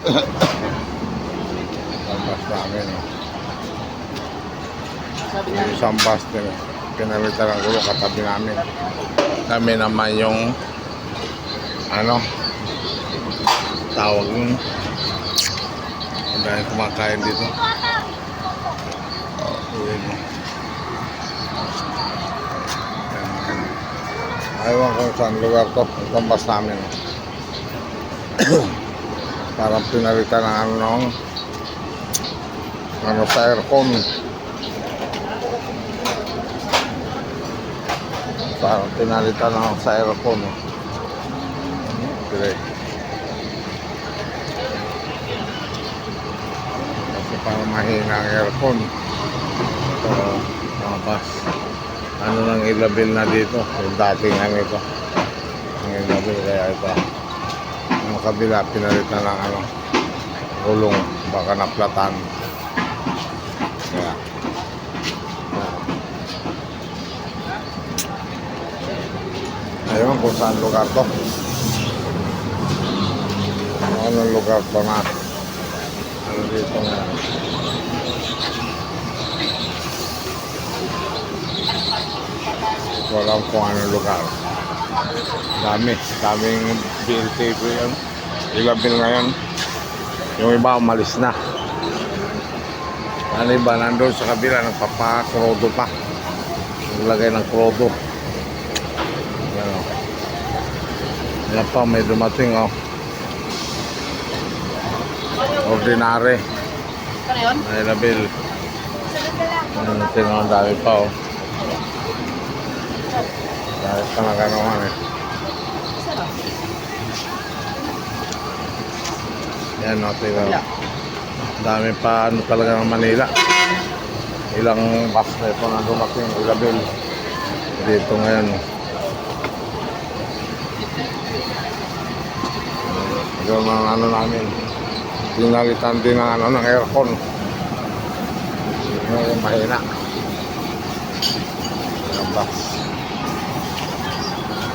Ang bus namin. Yung isang bus din. Pinalitan ng gulo katabi namin. Kami naman yung tawag nun. Ang dahil kumakain dito. Ayaw kung saan lugar to. Itong bus namin. Parang pinalitan ng sa aircon. Parang pinalitan sa aircon. Direct. Kasi parang mahina ang aircon. Ito, mga bus. Ano nang ilabil na dito? Yung dating ito. Ang ilabil kaya ito. Ang kabila, pinalitan ng gulong. Baka naplatan. Kaya. Ayun kung saan lugar to. Anong lugar to na? Ano dito nga? Walang kung anong lugar. Daming BLTV yan. Ilabil ngayon. Yung iba umalis na. Ano iba nandun sa kabila nagpapakrodo pa. Naglagay ng krodo. Yan o. Yan pa may dumating o. Ordinary. May ilabil. Ang dami pa o. Dahil pa naganoan eh. Yan o, tingnan. Dami pa talaga ng Manila. Ilang bus na ito na dumating. Ilabil. Dito ngayon. Yung mga namin. Pinalitan din ng aircon. Yung mahina. Yung bus.